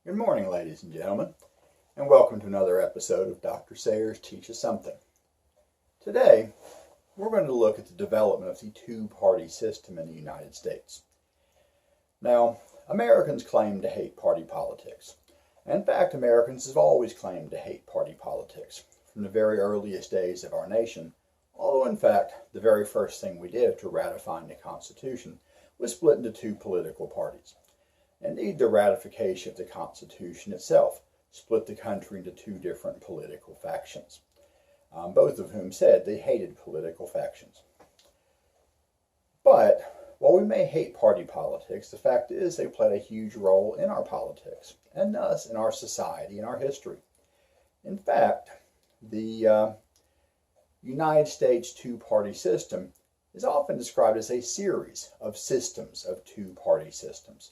Good morning, ladies and gentlemen, and welcome to another episode of Dr. Sayers Teaches Something. Today, we're going to look at the development of the two-party system in the United States. Now, Americans claim to hate party politics. In fact, Americans have always claimed to hate party politics, from the very earliest days of our nation, although in fact, the very first thing we did to ratifying the Constitution was split into two political parties. Indeed, the ratification of the Constitution itself split the country into two different political factions, both of whom said they hated political factions. But while we may hate party politics, the fact is they played a huge role in our politics, and thus in our society and our history. In fact, the United States two-party system is often described as a series of systems of two-party systems.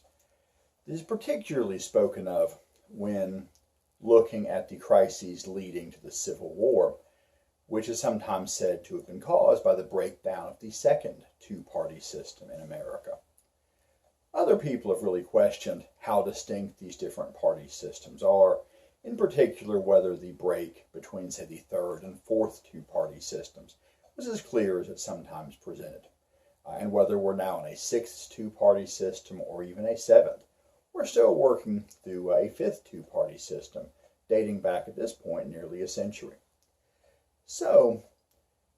This is particularly spoken of when looking at the crises leading to the Civil War, which is sometimes said to have been caused by the breakdown of the second two-party system in America. Other people have really questioned how distinct these different party systems are, in particular whether the break between, say, the third and fourth two-party systems was as clear as it's sometimes presented, and whether we're now in a sixth two-party system or even a seventh. We're still working through a fifth two-party system, dating back at this point nearly a century. So,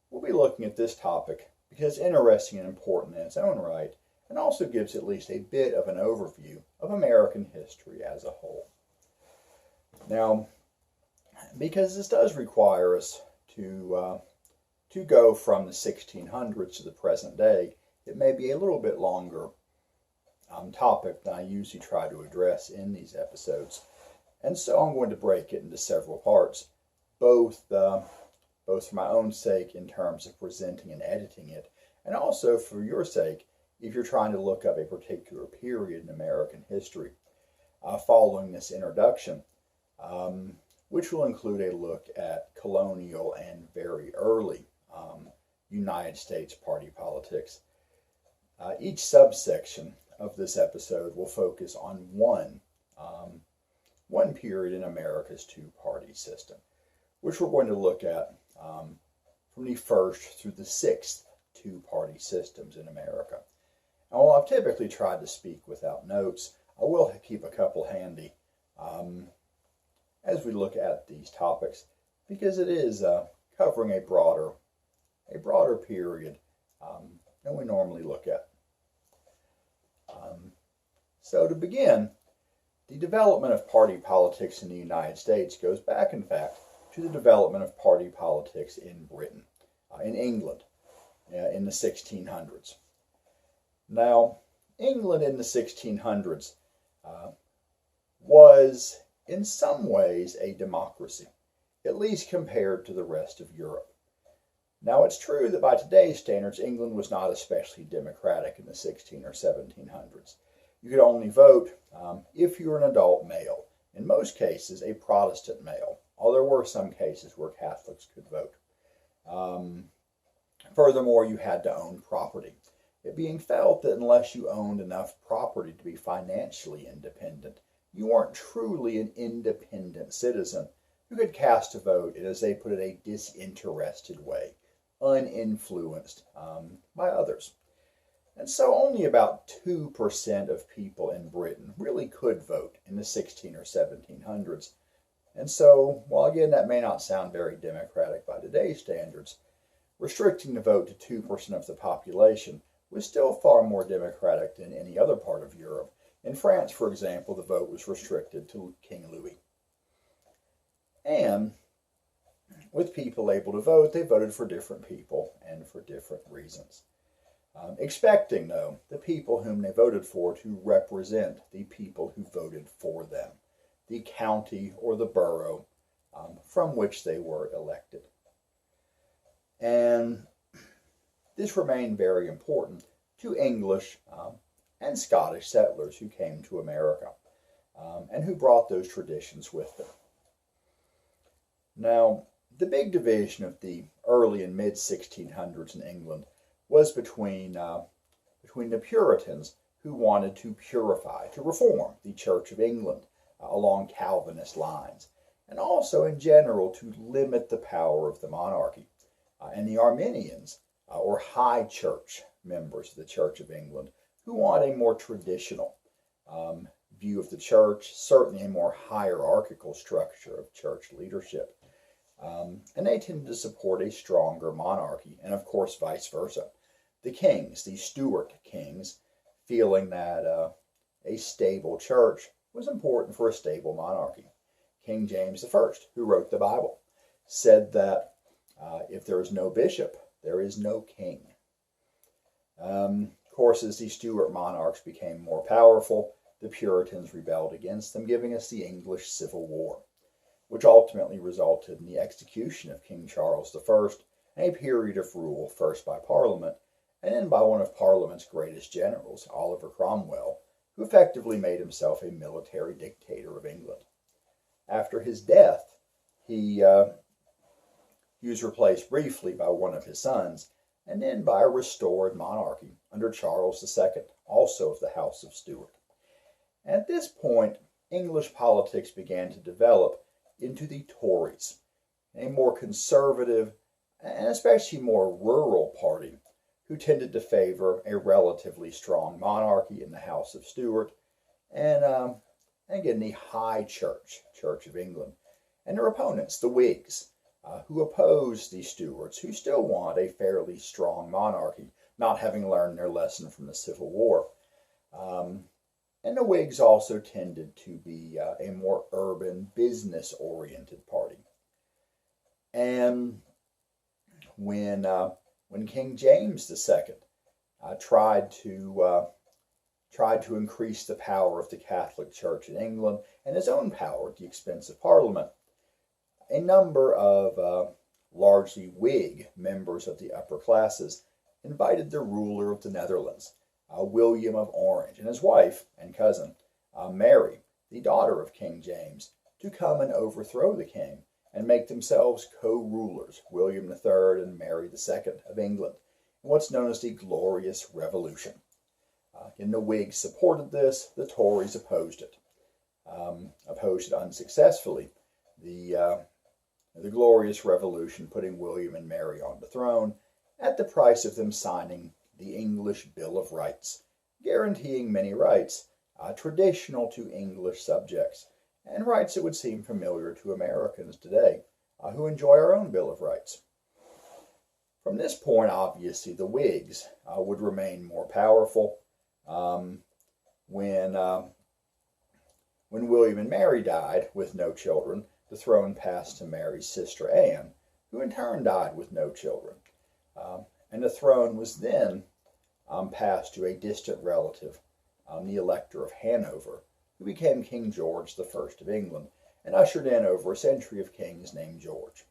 we'll be looking at this topic because it's interesting and important in its own right, and also gives at least a bit of an overview of American history as a whole. Now, because this does require us to go from the 1600s to the present day, it may be a little bit longer topic than I usually try to address in these episodes. And so I'm going to break it into several parts, both for my own sake in terms of presenting and editing it, and also for your sake if you're trying to look up a particular period in American history following this introduction, which will include a look at colonial and very early United States party politics. Each subsection of this episode will focus on one period in America's two-party system, which we're going to look at from the first through the sixth two-party systems in America. And while I've typically tried to speak without notes, I will keep a couple handy as we look at these topics, because it is covering a broader period than we normally look at. So to begin, the development of party politics in the United States goes back, in fact, to the development of party politics in Britain, in England, in the 1600s. Now, England in the 1600s was, in some ways, a democracy, at least compared to the rest of Europe. Now, it's true that by today's standards, England was not especially democratic in the 16 or 1700s. You could only vote if you were an adult male, in most cases a Protestant male, although there were some cases where Catholics could vote. Furthermore, you had to own property, it being felt that unless you owned enough property to be financially independent, you weren't truly an independent citizen who could cast a vote in, as they put it, a disinterested way, uninfluenced by others. And so only about 2% of people in Britain really could vote in the 16 or 1700s. And so, while again that may not sound very democratic by today's standards, restricting the vote to 2% of the population was still far more democratic than any other part of Europe. In France, for example, the vote was restricted to King Louis. And with people able to vote, they voted for different people and for different reasons. Expecting, though, the people whom they voted for to represent the people who voted for them, the county or the borough from which they were elected. And this remained very important to English and Scottish settlers who came to America and who brought those traditions with them. Now, the big division of the early and mid-1600s in England was between the Puritans, who wanted to purify, to reform the Church of England, along Calvinist lines, and also in general to limit the power of the monarchy. And the Arminians, or high church members of the Church of England, who want a more traditional view of the church, certainly a more hierarchical structure of church leadership. And they tended to support a stronger monarchy, and of course vice versa. The kings, the Stuart kings, feeling that a stable church was important for a stable monarchy. King James I, who wrote the Bible, said that if there is no bishop, there is no king. Of course, as the Stuart monarchs became more powerful, the Puritans rebelled against them, giving us the English Civil War, which ultimately resulted in the execution of King Charles I, and a period of rule first by Parliament, and then by one of Parliament's greatest generals, Oliver Cromwell, who effectively made himself a military dictator of England. After his death, he was replaced briefly by one of his sons, and then by a restored monarchy under Charles II, also of the House of Stuart. At this point, English politics began to develop into the Tories, a more conservative and especially more rural party who tended to favor a relatively strong monarchy in the House of Stuart and again the High Church, Church of England, and their opponents, the Whigs, who opposed the Stuarts, who still want a fairly strong monarchy, not having learned their lesson from the Civil War. And the Whigs also tended to be a more urban, business-oriented party. And when King James II tried to increase the power of the Catholic Church in England and his own power at the expense of Parliament, a number of largely Whig members of the upper classes invited the ruler of the Netherlands, William of Orange, and his wife and cousin, Mary, the daughter of King James, to come and overthrow the king and make themselves co-rulers, William III and Mary II of England, in what's known as the Glorious Revolution. And the Whigs supported this, the Tories opposed it unsuccessfully. The Glorious Revolution putting William and Mary on the throne at the price of them signing the English Bill of Rights, guaranteeing many rights traditional to English subjects, and rights that would seem familiar to Americans today, who enjoy our own Bill of Rights. From this point, obviously, the Whigs would remain more powerful. When William and Mary died with no children, the throne passed to Mary's sister Anne, who in turn died with no children. And the throne was then passed to a distant relative, the Elector of Hanover, who became King George I of England, and ushered in over a century of kings named George.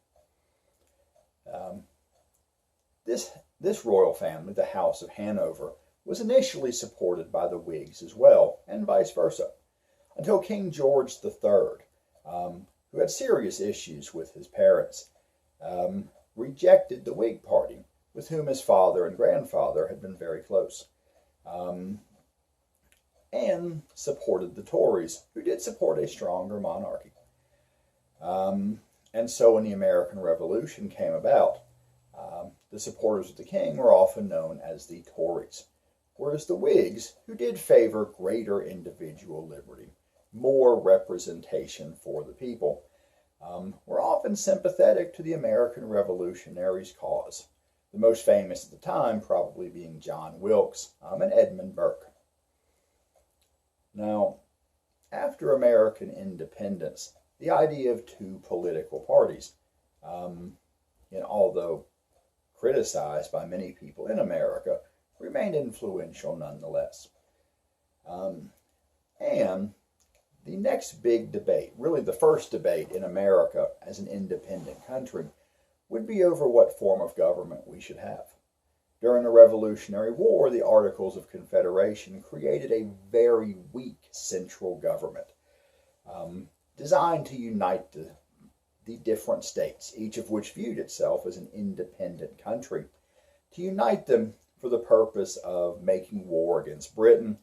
This royal family, the House of Hanover, was initially supported by the Whigs as well, and vice versa, until King George III, who had serious issues with his parents, rejected the Whig Party, with whom his father and grandfather had been very close, and supported the Tories, who did support a stronger monarchy. And so when the American Revolution came about, the supporters of the king were often known as the Tories, whereas the Whigs, who did favor greater individual liberty, more representation for the people, were often sympathetic to the American Revolutionaries' cause, the most famous at the time probably being John Wilkes and Edmund Burke. Now, after American independence, the idea of two political parties, although criticized by many people in America, remained influential nonetheless. And the next big debate, really the first debate in America as an independent country, would be over what form of government we should have. During the Revolutionary War, the Articles of Confederation created a very weak central government, designed to unite the different states, each of which viewed itself as an independent country, to unite them for the purpose of making war against Britain,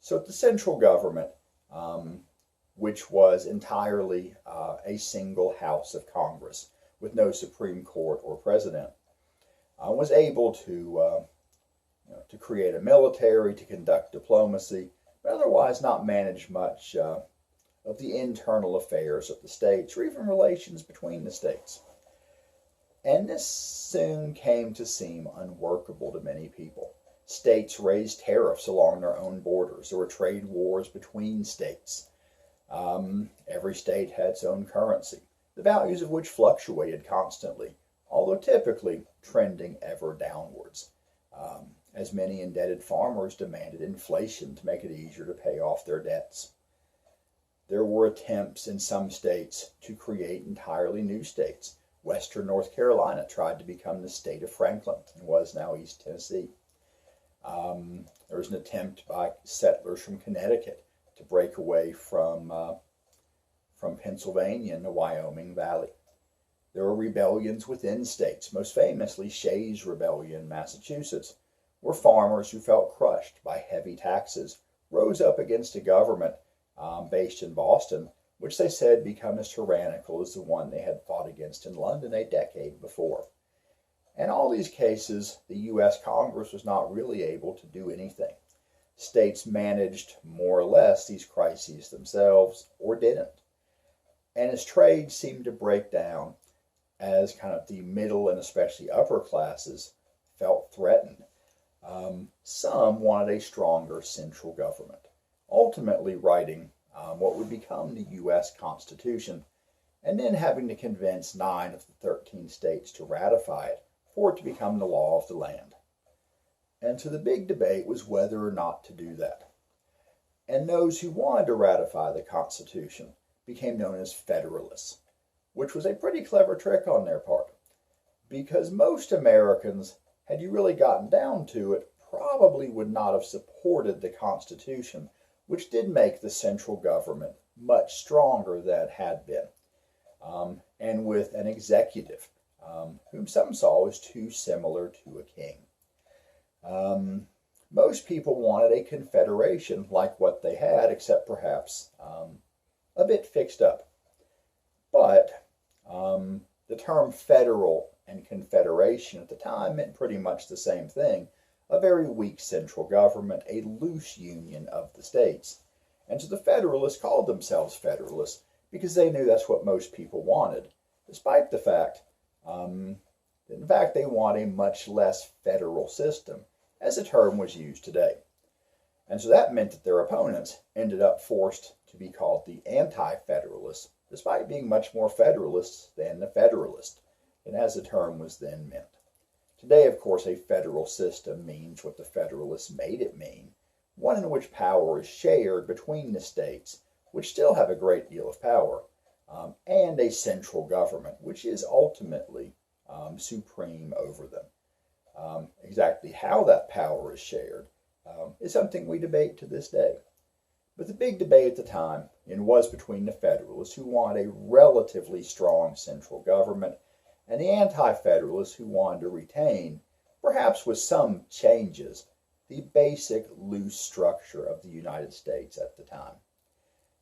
so that the central government which was entirely a single house of Congress with no Supreme Court or president, was able to create a military, to conduct diplomacy, but otherwise not manage much of the internal affairs of the states or even relations between the states. And this soon came to seem unworkable to many people. States raised tariffs along their own borders. There were trade wars between states. Every state had its own currency, the values of which fluctuated constantly, although typically trending ever downwards, as many indebted farmers demanded inflation to make it easier to pay off their debts. There were attempts in some states to create entirely new states. Western North Carolina tried to become the state of Franklin and was now East Tennessee. There was an attempt by settlers from Connecticut to break away from Pennsylvania in the Wyoming Valley. There were rebellions within states, most famously Shays' Rebellion in Massachusetts, where farmers who felt crushed by heavy taxes rose up against a government based in Boston, which they said became as tyrannical as the one they had fought against in London a decade before. In all these cases, the U.S. Congress was not really able to do anything. States managed more or less these crises themselves, or didn't. And as trade seemed to break down, as kind of the middle and especially upper classes felt threatened, some wanted a stronger central government, ultimately writing what would become the U.S. Constitution, and then having to convince 9 of the 13 states to ratify it for it to become the law of the land. And so the big debate was whether or not to do that. And those who wanted to ratify the Constitution became known as Federalists, which was a pretty clever trick on their part, because most Americans, had you really gotten down to it, probably would not have supported the Constitution, which did make the central government much stronger than it had been, and with an executive whom some saw as too similar to a king. Most people wanted a confederation like what they had, except perhaps a bit fixed up. But the term federal and confederation at the time meant pretty much the same thing: a very weak central government, a loose union of the states. And so the Federalists called themselves Federalists because they knew that's what most people wanted, despite the fact that in fact they want a much less federal system, as the term was used today. And so that meant that their opponents ended up forced to be called the Anti-Federalists, despite being much more Federalists than the Federalist, and as the term was then meant. Today, of course, a federal system means what the Federalists made it mean, one in which power is shared between the states, which still have a great deal of power, and a central government, which is ultimately supreme over them. Exactly how that power is shared is something we debate to this day. But the big debate at the time was between the Federalists, who wanted a relatively strong central government, and the Anti-Federalists, who wanted to retain, perhaps with some changes, the basic loose structure of the United States at the time.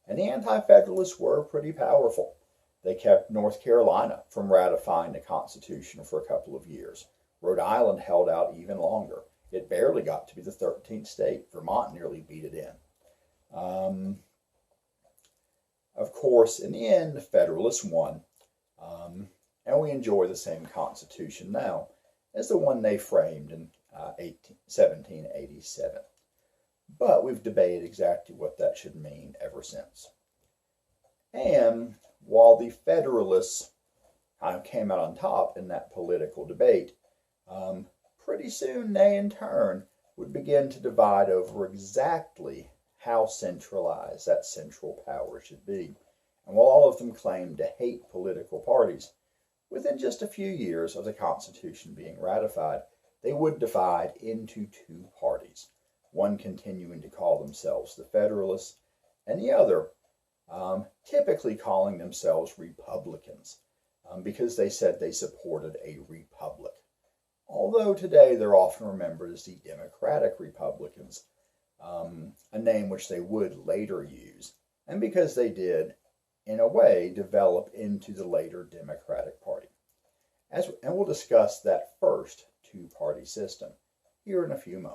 And the Anti-Federalists were pretty powerful. They kept North Carolina from ratifying the Constitution for a couple of years. Rhode Island held out even longer. It barely got to be the 13th state. Vermont nearly beat it in. Of course, in the end, the Federalists won, and we enjoy the same Constitution now as the one they framed in 1787. But we've debated exactly what that should mean ever since. And while the Federalists kind of came out on top in that political debate, pretty soon they in turn would begin to divide over exactly how centralized that central power should be. And while all of them claimed to hate political parties, within just a few years of the Constitution being ratified, they would divide into 2 parties, one continuing to call themselves the Federalists, and the other typically calling themselves Republicans, because they said they supported a republic. Although today they're often remembered as the Democratic Republicans, a name which they would later use and because they did, in a way, develop into the later Democratic Party. And we'll discuss that first two-party system here in a few moments.